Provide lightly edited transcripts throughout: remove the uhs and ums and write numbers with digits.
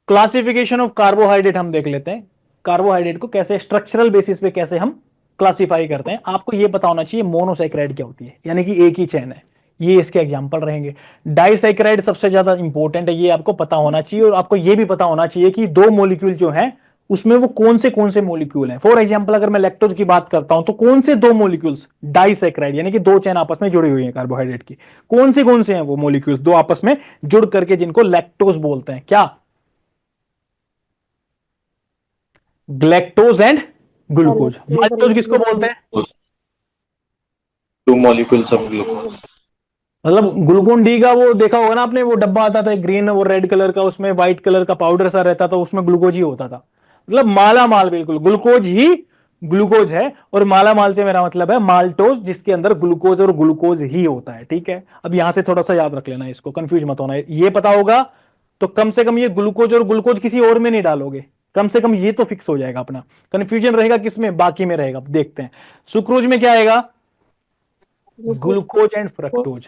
Classification of carbohydrate हम देख लेते हैं। कार्बोहाइड्रेट को कैसे स्ट्रक्चरल बेसिस पे कैसे हम क्लासिफाई करते हैं। आपको ये पता होना चाहिए मोनोसैकेराइड क्या होती है, यानी कि एक ही चेन है। ये इसके एग्जांपल रहेंगे। डाइसैकेराइड सबसे ज्यादा इंपॉर्टेंट है, ये आपको पता होना चाहिए। और आपको ये भी पता होना चाहिए कि दो मॉलिक्यूल जो है उसमें वो कौन से मॉलिक्यूल हैं। फॉर एग्जांपल अगर मैं लैक्टोज की बात करता हूं तो कौन से दो मॉलिक्यूल्स डाइसैकेराइड, यानी कि दो चेन आपस में जुड़ी हुई है कार्बोहाइड्रेट की, कौन से हैं वो मॉलिक्यूल्स दो आपस में जुड़ करके जिनको लैक्टोज बोलते हैं। क्या? Galactose and glucose. माल्टोज किसको बोलते हैं? Two molecules of glucose. मतलब ग्लूकोन डी का वो देखा होगा ना आपने, वो डब्बा आता था ग्रीन और रेड कलर का, उसमें व्हाइट कलर का पाउडर सा रहता था, उसमें ग्लूकोज ही होता था। मतलब माला माल बिल्कुल ग्लूकोज ही ग्लूकोज है। और माला माल से मेरा मतलब है माल्टोज, जिसके अंदर ग्लूकोज और ग्लूकोज ही होता है। ठीक है, अब यहां से थोड़ा सा याद रख लेना, इसको कंफ्यूज मत होना। ये पता होगा तो कम से कम ये ग्लूकोज और ग्लूकोज किसी और में नहीं डालोगे, कम से कम ये तो फिक्स हो जाएगा अपना। कंफ्यूजन रहेगा किसमें? बाकी में रहेगा। देखते हैं सुक्रोज में क्या आएगा। Glucose and fructose.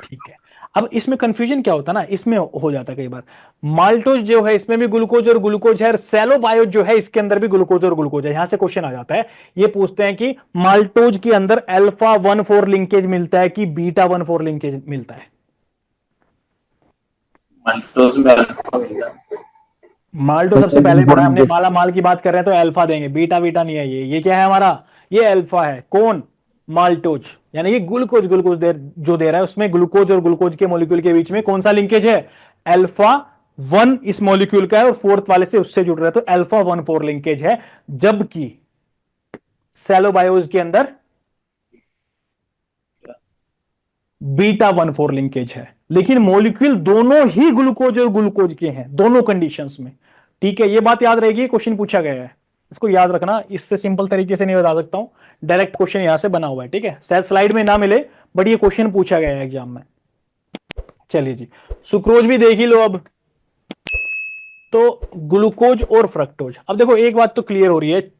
ठीक है, अब इसमें कंफ्यूजन क्या होता है ना, इसमें हो जाता है कई बार। माल्टोज जो है इसमें भी ग्लूकोज और ग्लूकोज है, और सेलोबायोज जो है इसके अंदर भी ग्लूकोज और ग्लूकोज है। यहां से क्वेश्चन आ जाता है, ये पूछते हैं कि माल्टोज के अंदर अल्फा 1,4 लिंकेज मिलता है कि बीटा 1,4 लिंकेज मिलता है? माल्टोज में अल्फा मिला। माल्टो सबसे पहले पढ़ा है हमने, माला माल की बात कर रहे हैं तो अल्फा देंगे, बीटा बीटा नहीं है। ये क्या है हमारा? ये अल्फा है। कौन? माल्टोज। यानी कि ग्लूकोज ग्लूकोज जो दे रहा है उसमें ग्लूकोज और ग्लूकोज के मॉलिक्यूल के बीच में कौन सा लिंकेज है? अल्फा 1 इस मॉलिक्यूल का है और फोर्थ वाले से उससे जुड़ रहा है, तो अल्फा 1,4 लिंकेज है। जबकि सेलोबायोज के अंदर बीटा 1,4 लिंकेज है। लेकिन मॉलिक्यूल दोनों ही ग्लूकोज और ग्लूकोज के हैं दोनों कंडीशंस में। ठीक है, ये बात याद रहेगी, क्वेश्चन पूछा गया है, इसको याद रखना। इससे सिंपल तरीके से नहीं बता सकता हूं, डायरेक्ट क्वेश्चन यहां से बना हुआ है। ठीक है, शायद स्लाइड में ना मिले बट ये क्वेश्चन पूछा गया है एग्जाम में। चलिए जी, सुक्रोज भी देख ही लो अब। तो ग्लूकोज और फ्रक्टोज, अब देखो एक बात तो क्लियर हो रही है,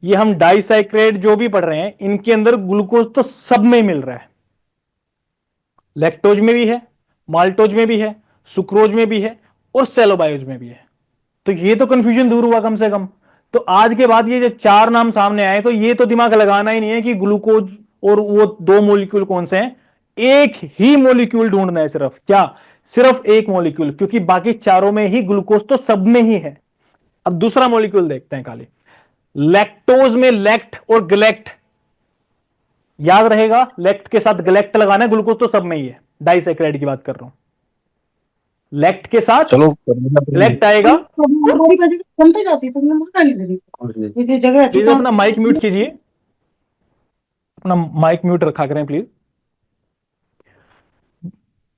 ये हम डाइसैकेराइड जो भी पढ़ रहे हैं इनके अंदर ग्लूकोज तो सब में मिल रहा है। लैक्टोज में भी है, माल्टोज में भी है, सुक्रोज में भी है और सेलोबायोज में भी है। तो ये तो कंफ्यूजन दूर हुआ कम से कम। तो आज के बाद ये जो चार नाम सामने आए तो ये तो दिमाग लगाना ही नहीं है कि ग्लूकोज और वो दो मॉलिक्यूल कौन से हैं। एक ही मॉलिक्यूल ढूंढना है सिर्फ। क्या? सिर्फ एक मॉलिक्यूल, क्योंकि बाकी चारों में ही ग्लूकोज तो सब में ही है। अब दूसरा मॉलिक्यूल देखते हैं खाली। लैक्टोज में लैक्ट और ग्लैक्ट याद रहेगा, लैक्ट के साथ ग्लैक्ट लगाना है, ग्लूकोज तो सब में ही है। डाइसैकेराइड की बात कर रहा हूं, लैक्ट के साथ चलो ग्लैक्ट आएगा। बनते जाती है, तुमने मना नहीं करी जगह। प्लीज अपना माइक म्यूट कीजिए, अपना माइक म्यूट रखा करें प्लीज।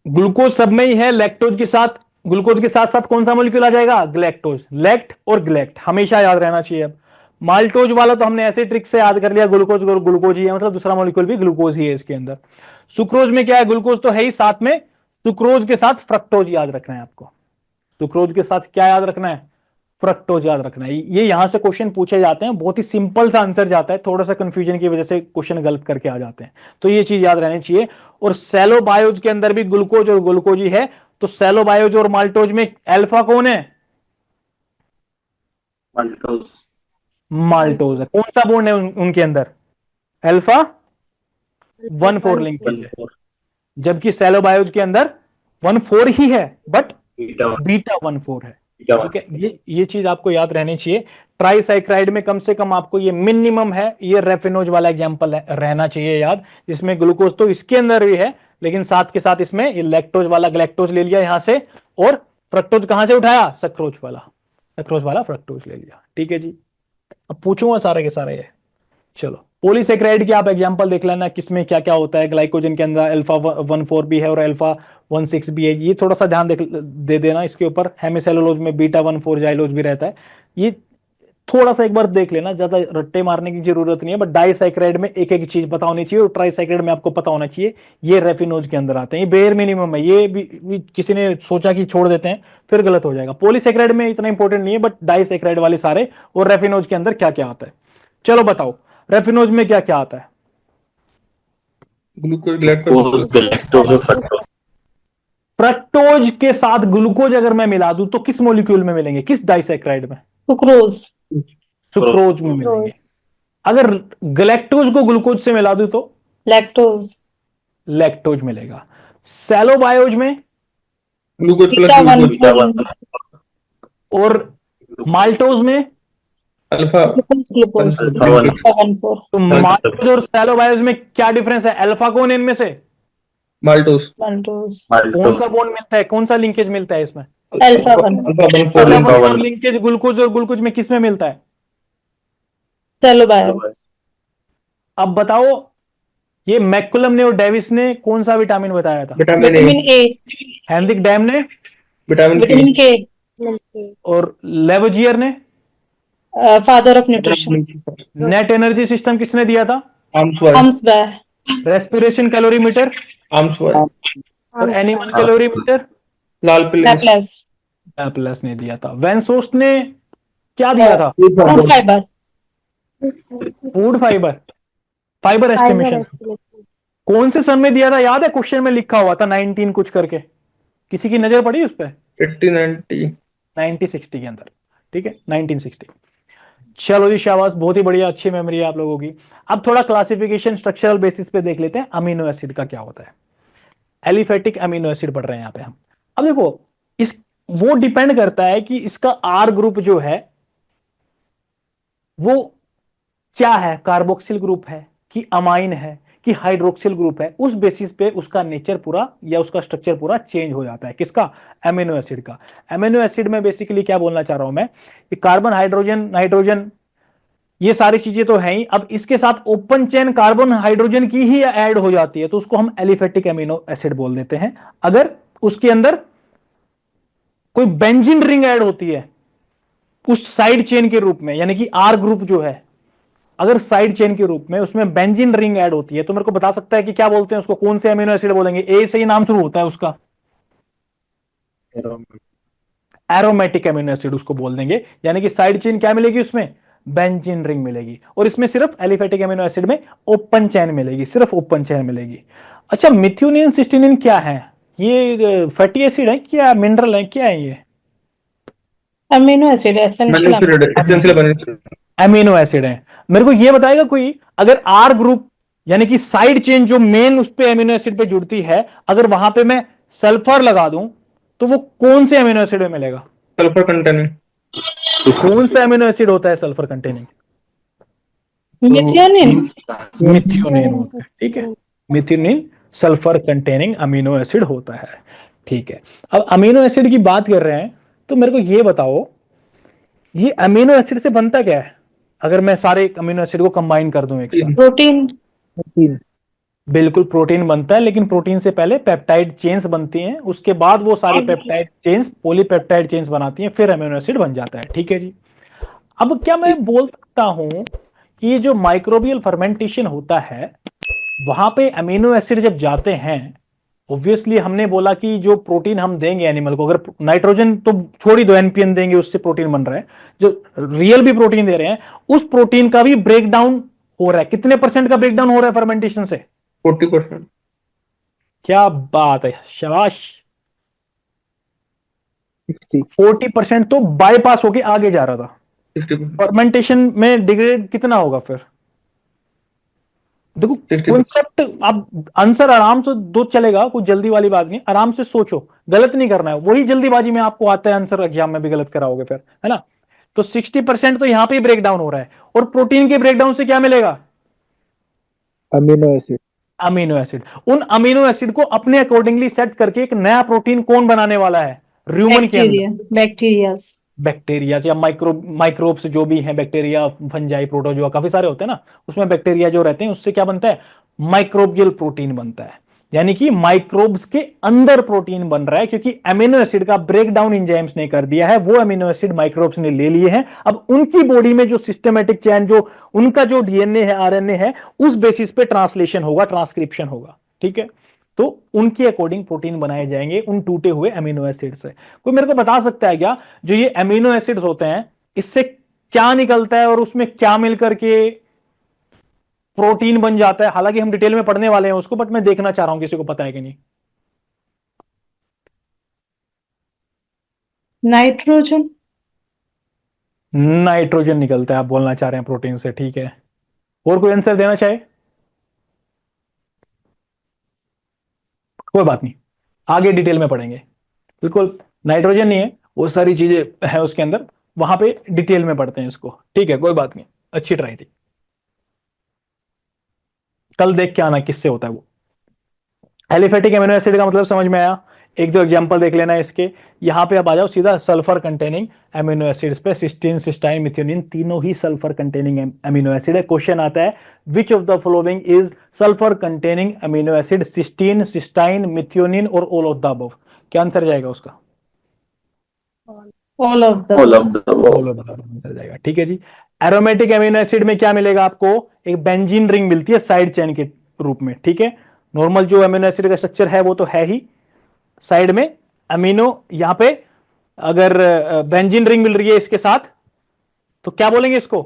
ग्लूकोज सब में ही है, लैक्टोज के साथ, ग्लूकोज के साथ साथ कौन सा मॉलिक्यूल आ जाएगा? ग्लैक्टोज। लैक्ट और ग्लैक्ट हमेशा याद रहना चाहिए। अब माल्टोज वाला तो हमने ऐसे ट्रिक से याद कर लिया, ग्लूकोज और ग्लूकोज ही है, मतलब दूसरा मॉलिक्यूल भी ग्लूकोज ही है इसके अंदर। सुक्रोज में क्या है? ग्लूकोज तो है ही, साथ में सुक्रोज के साथ फ्रक्टोज याद रखना है आपको। सुक्रोज के साथ क्या याद रखना है? फ्रक्टोज याद रखना है। ये यहां से क्वेश्चन पूछे जाते हैं, बहुत ही सिंपल सा आंसर जाता है, थोड़ा सा कंफ्यूजन की वजह से क्वेश्चन गलत करके आ जाते हैं, तो ये चीज याद रहनी चाहिए। और सेलोबायोज के अंदर भी ग्लूकोज और ग्लूकोज ही है, तो सेलोबायोज और माल्टोज में अल्फा कौन है? माल्टोज। माल्टोज है। कौन सा बॉन्ड है उनके अंदर? अल्फा 1,4 लिंकेज है। जबकि सेलोबायोज के अंदर 1,4 ही है बट बीटा 1,4 है। ठीक है, ये चीज आपको याद रहनी चाहिए। ट्राइसाइक्राइड में कम से कम आपको ये मिनिमम है, ये रेफिनोज वाला एग्जांपल रहना चाहिए याद, जिसमें ग्लूकोज तो इसके अंदर भी है लेकिन साथ के साथ इसमें ये लैक्टोज वाला ग्लैक्टोज ले लिया यहां से, और फ्रक्टोज कहां से उठाया? सक्रोज वाला फ्रक्टोज ले लिया। ठीक है जी, अब पूछूंगा सारे के सारे ये। चलो, पॉलीसेक्राइड की आप एग्जांपल देख लेना, किसमें क्या क्या होता है। ग्लाइकोजन के अंदर अल्फा 1,4 भी है और अल्फा 1,6 भी है, ये थोड़ा सा ध्यान दे देना इसके ऊपर। हेमिसेलुलोज में बीटा 1,4 जाइलोज भी रहता है, ये थोड़ा सा एक बार देख लेना, ज्यादा रट्टे मारने की जरूरत नहीं है। बट डाइसैकेराइड में एक एक चीज पता होनी चाहिए और ट्राइसैकेराइड में आपको पता होना चाहिए ये रेफिनोज के अंदर आते हैं। ये बेयर मिनिमम है, ये भी किसी ने सोचा कि छोड़ देते हैं फिर गलत हो जाएगा। पॉलीसेक्राइड में इतना इंपॉर्टेंट नहीं है, बट डाइसैकेराइड वाले सारे और रेफिनोज के अंदर क्या क्या आता है। चलो बताओ, रेफिनोज में क्या क्या आता है? ग्लूकोज, लैक्टोज, फ्रक्टोज के साथ ग्लूकोज अगर मैं मिला दूं तो किस मॉलिक्यूल में मिलेंगे, किस डाइसैक्राइड में? सुक्रोज। सुक्रोज में मिलेंगे। अगर गलेक्टोज को ग्लूकोज से मिला दूं तो लैक्टोज। लैक्टोज मिलेगा। सेलोबायोज में ग्लूकोज प्लस बीटा ग्लूकोज। 1,4 और माल्टोज में अल्फा ग्लूकोज। अल्फा 1 1,4 तो माल्टोज और सेलोबायोज में क्या डिफरेंस है? अल्फा कौन है इनमें से? माल्टोस। माल्टोज। कौन सा बॉन्ड मिलता है, कौन सा लिंकेज मिलता है इसमें? Alpha 1 alpha 1,4 alpha 1 linkage glucose और ग्लूकोज में किस में मिलता है? सेलोबायोस। अब बताओ, ये मैकुलम ने और डेविस ने कौन सा विटामिन बताया था? Vitamin vitamin A, A. Henrik Dam ने विटामिन विटामिन के, के। और लेवजियर ने। Father of nutrition. Net energy system किसने दिया था? आर्म्सवर्थ। हम्सबर्ग। Respiration calorimeter Armsworth. और एनिमल कैलोरीमीटर लाल पिलेस। लैप्लेस। लैपलेस ने दिया था। वेंसोस्ट ने क्या दिया था? Food fiber. Food fiber, fiber estimation. कौन से सन में दिया था याद है? क्वेश्चन में लिखा हुआ था 19 कुछ करके, किसी की नजर पड़ी उस पर? 1890। 1960 के अंदर, ठीक है 1960। चलो जी शाबाश, बहुत ही बढ़िया, अच्छी मेमोरी है आप लोगों की। अब थोड़ा क्लासिफिकेशन स्ट्रक्चरल बेसिस पे देख लेते हैं अमीनो एसिड का क्या होता है। एलिफेटिक अमीनो एसिड पढ़ रहे हैं यहाँ पे हम। अब देखो, इस वो डिपेंड करता है कि इसका आर ग्रुप जो है वो क्या है, कार्बोक्सिल ग्रुप है कि अमाइन है कि हाइड्रोक्सिल ग्रुप है। उस बेसिस पे उसका नेचर पूरा या उसका स्ट्रक्चर पूरा चेंज हो जाता है। किसका? एमिनो एसिड का। एमिनो एसिड में बेसिकली क्या बोलना चाह रहा हूं मैं कि कार्बन, हाइड्रोजन, नाइट्रोजन, ये सारी चीजें तो हैं ही, अब इसके साथ ओपन चेन कार्बन हाइड्रोजन की ही ऐड हो जाती है तो उसको हम एलिफेटिक एमिनो एसिड बोल देते हैं। अगर उसके अंदर कोई बेंजीन रिंग ऐड होती है उस साइड चेन के रूप में, यानी कि आर ग्रुप जो है, अगर साइड चेन के रूप में उसमें बेंजीन रिंग ऐड होती है तो मेरे को बता सकता है कि क्या बोलते हैं उसको, कौन से अमीनो एसिड बोलेंगे? ए से ही नाम शुरू होता है उसका, एरोमेटिक अमीनो एसिड उसको बोल देंगे। यानी कि साइड चेन क्या मिलेगी उसमें? बेंजीन रिंग मिलेगी। और इसमें सिर्फ एलिफेटिक अमीनो एसिड में ओपन चेन मिलेगी, सिर्फ ओपन चेन मिलेगी। अच्छा, मिथ्योनिन सिस्टीनिन क्या है? ये फैटी एसिड है क्या, मिनरल है क्या है? ये amino acid essential. Amino acid है। मेरे को ये बताएगा कोई, अगर आर ग्रुप यानी कि साइड चेन जो मेन उस पे अमीनो एसिड पे जुड़ती है, अगर वहां पे मैं सल्फर लगा दूं तो वो कौन से अमीनो एसिड में मिलेगा? Sulphur containing. कौन सा अमीनो एसिड होता है सल्फर कंटेनिंग? मिथियोनिन। मिथ्योनिन होता है, ठीक है। Methionine sulphur containing amino acid होता है, ठीक है। अब अमीनो एसिड की बात कर रहे हैं तो मेरे को ये बताओ, ये अमीनो एसिड से बनता क्या है? अगर मैं सारे अमीनो एसिड को कंबाइन कर दूं एक साथ, प्रोटीन। बिल्कुल प्रोटीन बनता है, लेकिन प्रोटीन से पहले पेप्टाइड चेन्स बनती हैं, उसके बाद वो सारी पेप्टाइड चेन्स पॉलीपेप्टाइड चेन्स बनाती हैं, फिर अमीनो एसिड बन जाता है, ठीक है जी। अब क्या मैं बोल सकता हूं कि ये जो माइक्रोबियल फर्मेंटेशन होता है वहां पे अमीनो एसिड जब जाते हैं, ऑब्वियसली हमने बोला कि जो प्रोटीन हम देंगे एनिमल को, अगर नाइट्रोजन तो छोड़ ही दो, एनपीएन देंगे उससे प्रोटीन बन रहा है, जो रियल भी प्रोटीन दे रहे हैं उस प्रोटीन का भी ब्रेक डाउन हो रहा है। कितने परसेंट का ब्रेक डाउन हो रहा है फर्मेंटेशन से? 40%। क्या बात है, शाबाश। 40% तो बाईपास होके आगे जा रहा था। 60%। फर्मेंटेशन में डिग्रेड कितना होगा फिर? देखो 60%। कॉन्सेप्ट, आप आंसर आराम से दो, चलेगा, कोई जल्दी वाली बात नहीं, आराम से सोचो, गलत नहीं करना है। वही जल्दीबाजी में आपको आता है आंसर, एग्जाम में भी गलत कराओगे फिर, है ना। तो 60% तो यहां पे ब्रेक डाउन हो रहा है, और प्रोटीन के ब्रेकडाउन से क्या मिलेगा? Amino acid. Amino acid. उन अमीनो एसिड को अपने अकॉर्डिंगली सेट करके एक नया प्रोटीन कौन बनाने वाला है ह्यूमन के अंदर? बैक्टीरिया। बैक्टीरिया या माइक्रोब्स जो भी हैं, बैक्टीरिया, फंजाई, प्रोटोजोआ, काफी सारे होते हैं ना, उसमें बैक्टीरिया जो रहते हैं उससे क्या बनता है? माइक्रोबियल प्रोटीन बनता है। यानी कि माइक्रोब्स के अंदर प्रोटीन बन रहा है, क्योंकि अमीनो एसिड का ब्रेकडाउन एंजाइम्स ने कर दिया है, वो अमीनो एसिड माइक्रोब्स ने ले लिए हैं। अब उनकी बॉडी में जो सिस्टमेटिक चेन, जो उनका जो डीएनए है, आरएनए है, उस बेसिस पे ट्रांसलेशन होगा, ट्रांसक्रिप्शन होगा, ठीक है। तो उनके अकॉर्डिंग प्रोटीन बनाए जाएंगे उन टूटे हुए अमीनो एसिड से। कोई मेरे को बता सकता है क्या, जो ये अमीनो एसिड्स होते हैं इससे क्या निकलता है और उसमें क्या मिलकर के प्रोटीन बन जाता है? हालांकि हम डिटेल में पढ़ने वाले हैं उसको, बट मैं देखना चाह रहा हूं किसी को पता है कि नहीं। नाइट्रोजन। नाइट्रोजन निकलता है, आप बोलना चाह रहे हैं प्रोटीन से, ठीक है। और कोई आंसर देना चाहे? कोई बात नहीं, आगे डिटेल में पढ़ेंगे। बिल्कुल नाइट्रोजन नहीं है, वो सारी चीजें हैं उसके अंदर, वहां पे डिटेल में पढ़ते हैं इसको, ठीक है, कोई बात नहीं। अच्छी ट्राई थी, कल देख के आना किससे होता है वो। एलिफेटिक एमिनो एसिड का मतलब समझ में आया? एक दो एग्जांपल देख लेना है इसके। यहां पे आप आ जाओ सीधा सल्फर कंटेनिंग एमिनो एसिड्स पे। सिस्टीन, सिस्टाइन, मिथ्योनिन तीनों ही सल्फर कंटेनिंग एमिनो एसिड है। क्वेश्चन आता है which of the following is sulphur containing amino acid? Cysteine, cystine, methionine और ऑल ऑफ द अबव। क्या आंसर जाएगा उसका? All of the All of the above. All of the above answer जाएगा, ठीक है जी। एरोमेटिक एमिनो एसिड में क्या मिलेगा आपको? एक बेंजीन रिंग मिलती है साइड चेन के रूप में, ठीक है। नॉर्मल जो एमिनो एसिड का स्ट्रक्चर है वो तो है ही, साइड में अमीनो, यहां पे अगर बेंजीन रिंग मिल रही है इसके साथ तो क्या बोलेंगे इसको?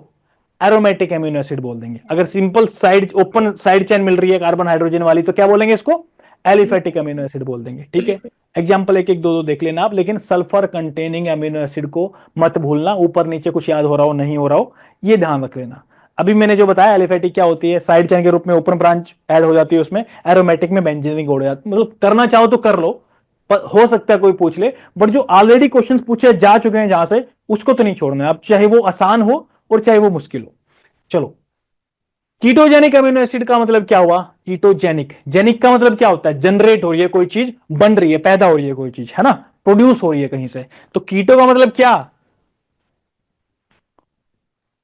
एरोमेटिक एमिनो एसिड बोल देंगे। अगर simple side open side chain मिल रही है कार्बन हाइड्रोजन वाली तो क्या बोलेंगे इसको? एलिफेटिक अमीनो एसिड बोल देंगे, ठीक है। एग्जांपल एक एक दो दो देख लेना आप, लेकिन सल्फर कंटेनिंग अमीनो एसिड को मत भूलना। ऊपर नीचे कुछ याद हो रहा हो नहीं हो रहा हो ये ध्यान रख लेना। अभी मैंने जो बताया एलिफेटिक क्या होती है, साइड चेन के रूप में ओपन ब्रांच ऐड हो जाती है उसमें। एरोमेटिक में बेंजीन रिंग हो जाती है। मतलब करना चाहो तो कर लो, हो सकता है कोई पूछ ले, बट जो ऑलरेडी क्वेश्चंस पूछे जा चुके हैं जहां से, उसको तो नहीं छोड़ना है अब, चाहे वो आसान हो और चाहे वो मुश्किल हो। चलो, कीटोजेनिक अमीनो एसिड का मतलब क्या हुआ? कीटोजेनिक, जेनिक का मतलब क्या होता है? जनरेट हो रही है कोई चीज, बन रही है, पैदा हो रही है कोई चीज, है ना, प्रोड्यूस हो रही है कहीं से। तो कीटो का मतलब क्या?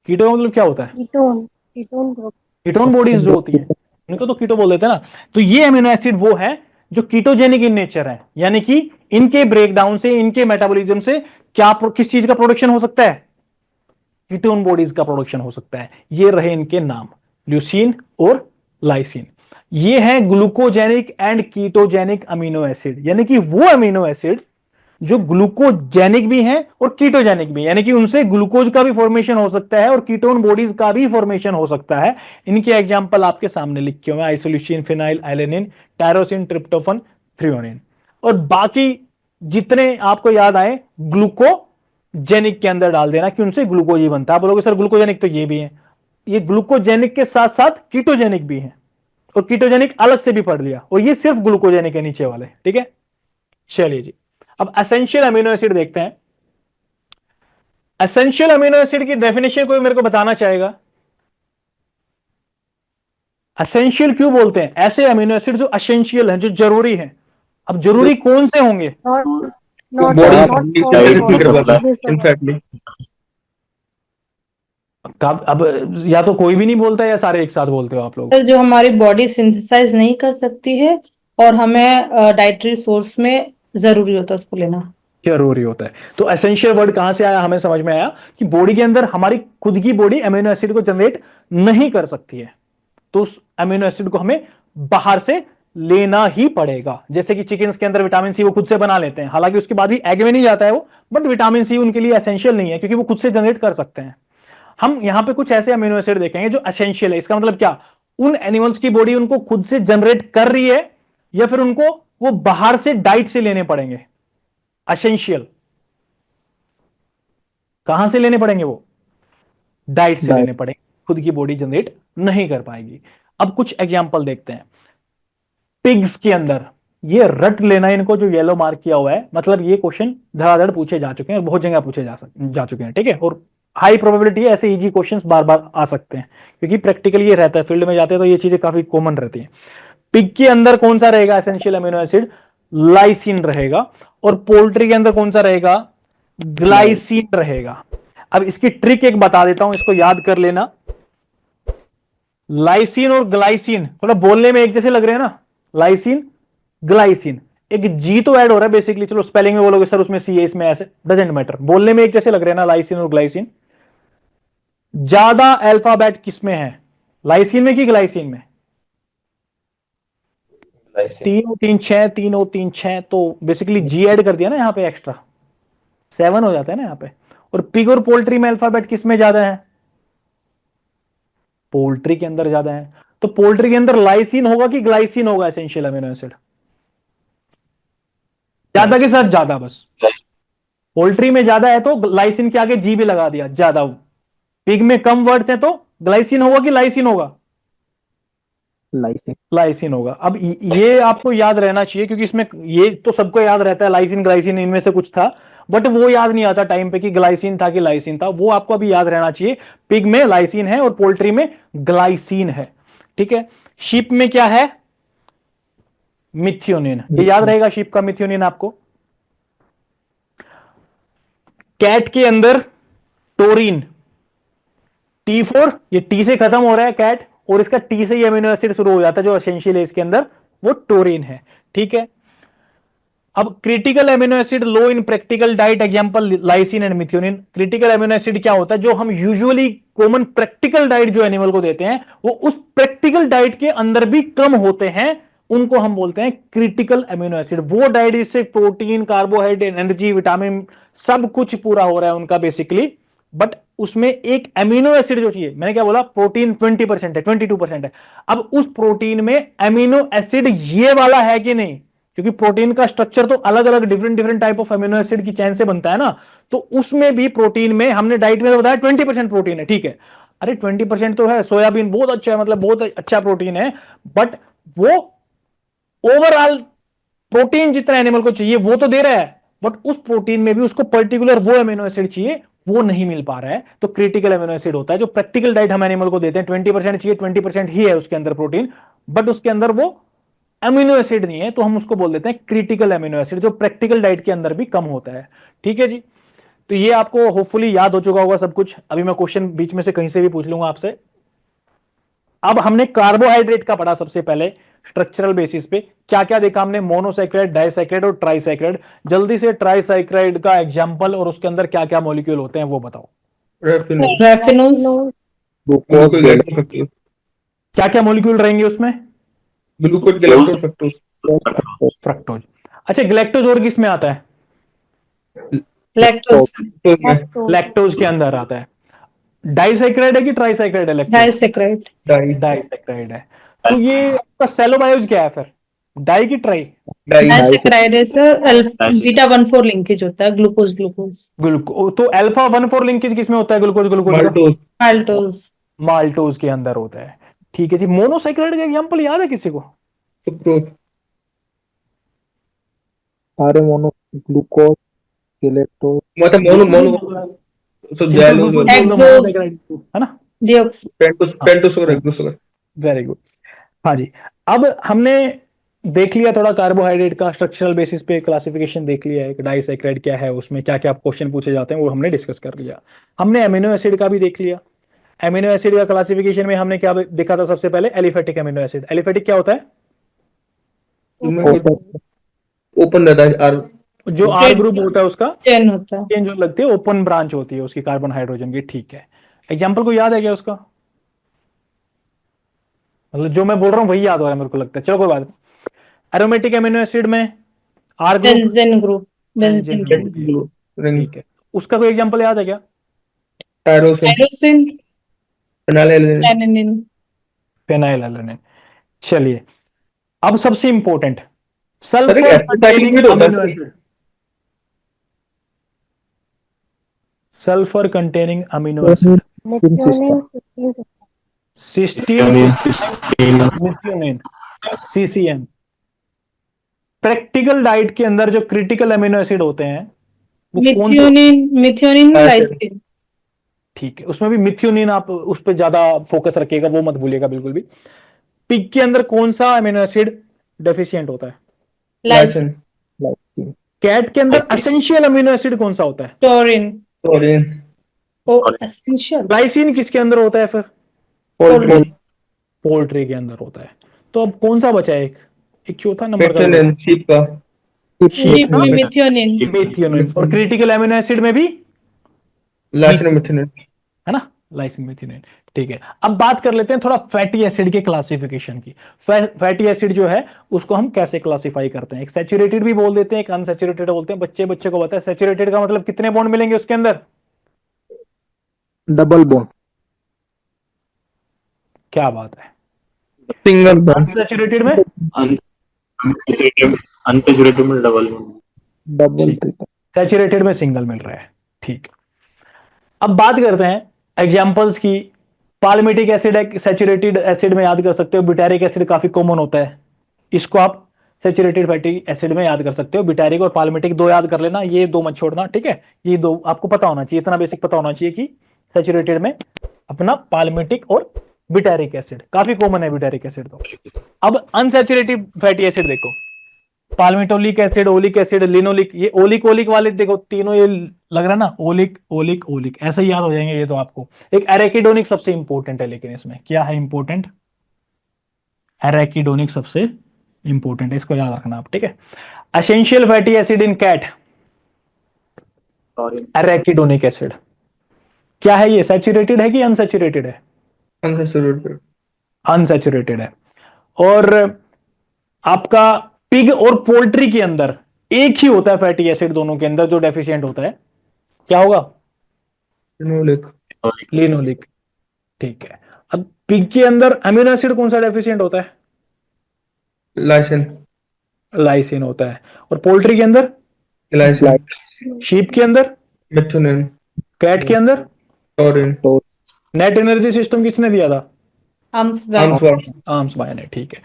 कीटो का मतलब क्या होता है? Ketone ketone group. Ketone bodies जो होती है उनको तो कीटो बोल देते हैं ना। तो ये अमीनो एसिड वो है जो कीटोजेनिक इन नेचर है, यानी कि इनके ब्रेकडाउन से, इनके मेटाबॉलिज्म से क्या किस चीज का प्रोडक्शन हो सकता है? कीटोन बॉडीज का प्रोडक्शन हो सकता है। ये रहे इनके नाम, ल्यूसीन और लाइसिन। ये है glucogenic and ketogenic amino acid, यानी कि वो अमीनो एसिड जो ग्लूकोजेनिक भी हैं और कीटोजेनिक भी, यानी कि उनसे ग्लूकोज का भी फॉर्मेशन हो सकता है और कीटोन बॉडीज का भी फॉर्मेशन हो सकता है। इनके एग्जांपल आपके सामने लिखे हुए हैं, isoleucine, phenyl alanine, tyrosine, tryptophan, threonine. और बाकी जितने आपको याद आए ग्लूकोजेनिक के अंदर डाल देना कि उनसे ग्लूकोज ही बनता है। आप बोलोगे सर ग्लूकोजेनिक तो ये भी है, ये ग्लूकोजेनिक के साथ साथ कीटोजेनिक भी है, और कीटोजेनिक अलग से भी पढ़ लिया, और ये सिर्फ ग्लूकोजेनिक है नीचे वाले, ठीक है। चलिए जी, अब एसेंशियल अमीनो एसिड देखते हैं। एसेंशियल अमीनो एसिड की डेफिनेशन कोई मेरे को बताना चाहेगा? एसेंशियल क्यों बोलते हैं? ऐसे अमीनो एसिड जो एसेंशियल हैं, जो जरूरी हैं। अब जरूरी कौन से होंगे? नॉट नॉट बॉडी नॉट इनफैक्टली अब या तो कोई भी नहीं बोलता या सारे एक साथ बोलते हो आप लोग? सर जो हमारी बॉडी सिंथेसाइज नहीं कर सकती है और हमें डाइटरी सोर्स में जरूरी होता है उसको लेना। जरूरी होता है। तो एसेंशियल वर्ड कहां से आया? हमें समझ में आया कि बॉडी के अंदर हमारी खुद की बॉडी अमीनो एसिड को जनरेट नहीं कर सकती है, तो उस अमीनो एसिड को हमें बाहर से लेना ही पड़ेगा। जैसे कि चिकन के अंदर विटामिन सी वो खुद से बना लेते हैं, हालांकि उसके बाद भी एग में नहीं जाता है वो, बट विटामिन सी उनके लिए एसेंशियल नहीं है क्योंकि वो खुद से जनरेट कर सकते हैं। हम यहां पे कुछ ऐसे अमीनो एसिड देखेंगे जो एसेंशियल है। इसका मतलब क्या? उन एनिमल्स की बॉडी उनको खुद से जनरेट कर रही है या फिर उनको वो बाहर से डाइट से लेने पड़ेंगे। एसेंशियल कहां से लेने पड़ेंगे? वो डाइट से लेने पड़ेंगे, खुद की बॉडी जनरेट नहीं कर पाएगी। अब कुछ एग्जांपल देखते हैं। पिग्स के अंदर ये रट लेना, इनको जो येलो मार्क किया हुआ है, मतलब ये क्वेश्चन धड़ाधड़ पूछे जा चुके हैं और बहुत जगह पूछे जा चुके हैं, ठीक है। और हाई प्रोबेबिलिटी है ऐसे इजी क्वेश्चंस बार बार आ सकते हैं क्योंकि प्रैक्टिकली ये रहता है, फील्ड में जाते हैं तो ये चीजें काफी कॉमन रहती हैं। पिग के अंदर कौन सा रहेगा एसेंशियल अमीनो एसिड? लाइसिन रहेगा। और पोल्ट्री के अंदर कौन सा रहेगा? ग्लाइसिन रहेगा। अब इसकी ट्रिक एक बता देता हूं, इसको याद कर लेना। लाइसिन और ग्लाइसिन थोड़ा बोलने में एक जैसे लग रहे हैं ना, लाइसिन ग्लाइसिन, एक जी तो ऐड हो रहा है बेसिकली। चलो स्पेलिंग में बोलोगे सर उसमें सी है, इसमें ऐसे, डजेंट मैटर, बोलने में एक जैसे लग रहे हैं ना लाइसिन और ग्लाइसिन। ज्यादा अल्फाबेट किसमें है, लाइसिन में कि ग्लाइसिन में? तीन और तीन छह, तीन और तीन छह, तो बेसिकली जी ऐड कर दिया ना यहां पे एक्स्ट्रा, 7 हो जाता है ना यहां पे। और पिग और पोल्ट्री में अल्फाबेट किसमें ज्यादा है? पोल्ट्री के अंदर ज्यादा है। तो पोल्ट्री के अंदर लाइसिन होगा कि ग्लाइसिन होगा एसेंशियल अमीनो एसिड? ज्यादा के साथ ज्यादा, बस पोल्ट्री में ज्यादा है तो लाइसिन के आगे जी भी लगा दिया, ज्यादा। पिग में कम वर्ड्स है तो ग्लाइसिन होगा कि लाइसिन होगा? लाइसिन। लाइसिन होगा। अब ये आपको याद रहना चाहिए, क्योंकि इसमें ये तो सबको याद रहता है लाइसिन ग्लाइसिन इनमें से कुछ था, बट वो याद नहीं आता टाइम पे कि ग्लाइसिन था कि लाइसिन था। वो आपको अभी याद रहना चाहिए। पिग में लाइसिन है और पोल्ट्री में ग्लाइसिन है। ठीक है। शीप में क्या है? मिथ्योनिन। ये याद रहेगा शीप का मिथ्योनिन आपको। कैट के अंदर टोरिन, T4, ये टी से खत्म हो रहा है कैट, और इसका टी से ही अमीनो एसिड शुरू हो जाता है जो एसेंशियल है इसके अंदर, वो टोरिन है। ठीक है। अब critical amino acid low in practical diet, example lysine and methionine. Critical amino acid क्या होता है? जो हम यूजुअली कॉमन प्रैक्टिकल डाइट जो एनिमल को देते हैं, वो उस प्रैक्टिकल डाइट के अंदर भी कम होते हैं, उनको हम बोलते हैं क्रिटिकल अमीनो एसिड। वो डाइट जिससे प्रोटीन, कार्बोहाइड्रेट, एनर्जी, विटामिन सब कुछ पूरा हो रहा है उनका बेसिकली, बट उसमें एक अमीनो एसिड जो चाहिए, मैंने क्या बोला, प्रोटीन 20% है, 22% है। अब उस प्रोटीन में अमीनो एसिड ये वाला है कि नहीं, क्योंकि प्रोटीन का स्ट्रक्चर तो अलग अलग different different type of amino acid की चेन से बनता है ना, तो उसमें भी प्रोटीन में हमने डाइट में बताया 20% प्रोटीन है। ठीक है। अरे 20% तो है, सोयाबीन बहुत अच्छा है, मतलब बहुत अच्छा प्रोटीन है, बट वो ओवरऑल प्रोटीन जितना एनिमल को चाहिए वो तो दे रहा है, बट उस प्रोटीन में भी उसको पर्टिकुलर वो अमीनो एसिड चाहिए, वो नहीं मिल पा रहा है। तो क्रिटिकल अमीनो एसिड होता है। जो प्रैक्टिकल डाइट हम एनिमल को देते हैं 20% चाहिए, 20% ही है उसके अंदर प्रोटीन, बट उसके अंदर वो अमीनो एसिड नहीं है, तो हम उसको बोल देते हैं क्रिटिकल अमीनो एसिड, जो प्रैक्टिकल डाइट के अंदर भी कम होता है। ठीक है जी। तो ये आपको होपफुली याद हो चुका होगा सब कुछ। अभी मैं क्वेश्चन बीच में से कहीं से भी पूछ लूंगा आपसे। अब हमने कार्बोहाइड्रेट का पढ़ा सबसे पहले स्ट्रक्चरल बेसिस पे। क्या क्या देखा हमने? मोनोसैकेराइड, डाइसैकेराइड और ट्राइसैकेराइड। जल्दी से ट्राइसैकेराइड का एग्जांपल और उसके अंदर क्या क्या मॉलिक्यूल होते हैं वो बताओ। Raffinose. Raffinose, glucose, galactose, fructose. क्या क्या मॉलिक्यूल रहेंगे उसमें? Glucose, galactose, fructose. फ्रक्टोज। अच्छा, ग्लैक्टोज और किस में आता है? लैक्टोज, फ्रक्टोज में लैक्टोज के अंदर आता है। डाइसैकेराइड है कि ट्राइसैकेराइड है? लैक्टोज डाइसैकेराइड, डाई डाइसैकेराइड है। तो ये आपका सेलोबायोज क्या है फिर? डाई की ट्राई? डाई डाइसैकेराइड है सर, बीटा 1,4 लिंकेज होता है ग्लूकोज ग्लूकोज। ग्लूको तो अल्फा 1,4 लिंकेज किसमें होता है? ग्लूकोज ग्लूकोज का? माल्टोज। माल्टोज, माल्टोज के अंदर होता है। ठीक है जी। मोनोसैकेराइड का एग्जांपल याद है किसी को? सुक्रोज। सारे मोनो, ग्लूकोज, गैलेक्टोज। मतलब मोनो मोनो तो जैलोज और एक्सोस, है ना? डिऑक्स, पेंटोस और एक्सोस। Very good. हाँ जी। अब हमने देख लिया थोड़ा कार्बोहाइड्रेट का स्ट्रक्चरल बेसिस पे क्लासिफिकेशन देख लिया है, डाइसैकेराइड क्या है, उसमें क्या क्या क्वेश्चन पूछे जाते हैं वो हमने डिस्कस कर लिया। हमने अमीनो एसिड का भी देख लिया। अमीनो एसिड का क्लासिफिकेशन में हमने क्या देखा था सबसे पहले? Aliphatic amino acid. एलिफेटिक क्या होता है? ओपन रहता है आर। जो आर ग्रुप होता है उसका चेन होता है। चेन जो लगती है, ओपन ब्रांच होती है उसकी कार्बन हाइड्रोजन की। ठीक है। एग्जाम्पल को याद है क्या उसका? मतलब जो मैं बोल रहा हूँ वही याद हो रहा है मेरे को लगता है। चलो कोई बात नहीं। एरोमेटिक अमीनो एसिड में R group, benzene group, benzene group, ring. ठीक है। उसका कोई एग्जांपल याद है क्या? Tyrosine. Tyrosine, phenylalanine. Alanine, phenylalanine. चलिए, अब सबसे इंपॉर्टेंट, सर एक सल्फर एसिड साइक्लिक कंटेनिंग भी तो होता अमीनो है। Acid. Sulphur containing amino acid, Methionine, cysteine, methionine, CCM. Practical diet के अंदर जो क्रिटिकल अमीनो एसिड होते हैं वो कौन से? Methionine, methionine, Acid। लाइसिन। ठीक है। उसमें भी मिथ्योनिन, आप उस पर ज्यादा फोकस रखिएगा, वो मत भूलिएगा बिल्कुल भी। पिग के अंदर कौन सा अमीनो एसिड डेफिशिएंट होता है? Lysine, lysine. कैट के अंदर एसेंशियल अमीनो एसिड कौन सा होता है? Taurine, taurine. ओ एसेंशियल, ग्लाइसिन किसके अंदर होता है फिर? पोल्ट्री। पोल्ट्री के अंदर होता है। तो अब कौन सा बचा है? एक एक चौथा नंबर का मेथिओनिन शीप का। शीप में मिथ्योनिन, मिथ्योनिन। और क्रिटिकल अमीनो एसिड में भी लाइसिन और मेथिओनिन। है ना, लाइसिन मिथ्योनिन। ठीक है। अब बात कर लेते हैं थोड़ा फैटी एसिड के क्लासिफिकेशन की। फैटी एसिड जो है उसको हम कैसे क्लासिफाई करते हैं? एक सैचुरेटेड भी बोल देते हैं, एक अनसैचुरेटेड बोलते हैं। बच्चे बच्चे को पता है सैचुरेटेड का मतलब कितने बॉन्ड मिलेंगे उसके अंदर? Double bond. क्या बात है। Single bond. अनसैचुरेटेड में? अनसेचुरेटेड में डबल बॉन्ड। डबल ठीक। ट्रिपल। सैचुरेटेड में सिंगल मिल रहा है। ठीक, अब बात करते हैं एग्जांपल्स की। पाल्मिटिक एसिड सैचुरेटेड एसिड में याद कर सकते हो, ब्यूटारिक एसिड काफी कॉमन होता है, इसको आप सैचुरेटेड फैटी एसिड में याद कर सकते हो। ब्यूटारिक और पाल्मिटिक दो याद कर लेना, ये दो मत छोड़ना, ठीक है। ये दो आपको पता होना चाहिए, इतना बेसिक पता होना चाहिए कि सैचुरेटेड में अपना पाल्मिटिक और ब्यूटारिक एसिड काफी कॉमन है, ब्यूटारिक एसिड तो। अब अनसैचुरेटेड फैटी एसिड देखो, पाल्मिटोलिक एसिड, ओलिक एसिड, लिनोलिक, ये ओलिक ओलिक वाले देखो तीनों, ये लग रहा है ना, ओलिक ओलिक ओलिक, ऐसे ही याद हो जाएंगे ये तो आपको। एक एरेकिडोनिक सबसे इंपॉर्टेंट है, लेकिन इसमें क्या है इंपॉर्टेंट, एरेकिडोनिक सबसे इंपॉर्टेंट है, इसको याद रखना आप, ठीक है। Essential fatty acid in cat, arachidonic acid, क्या है ये, सैचुरेटेड है कि अनसैचुरेटेड है, अनसैचुरेटेड, अनसैचुरेटेड है। और आपका पिग और पोल्ट्री के अंदर एक ही होता है फैटी एसिड, दोनों के अंदर जो डेफिशिएंट होता है क्या होगा, लिनोलिक, लिनोलिक, ठीक है। अब पिग के अंदर अमीनो एसिड कौन सा डेफिशिएंट होता है, लाइसिन, लाइसिन होता है। और पोल्ट्री के अंदर, लाइसिन, शीप के अंदर, मेथियोनिन, कैट के अंदर, टॉरिन, नेट एनर्जी सिस्टम किसने दिया था, आर्म्स आर्म्सवर्थ। आर्म्स बाय ने, ठीक है।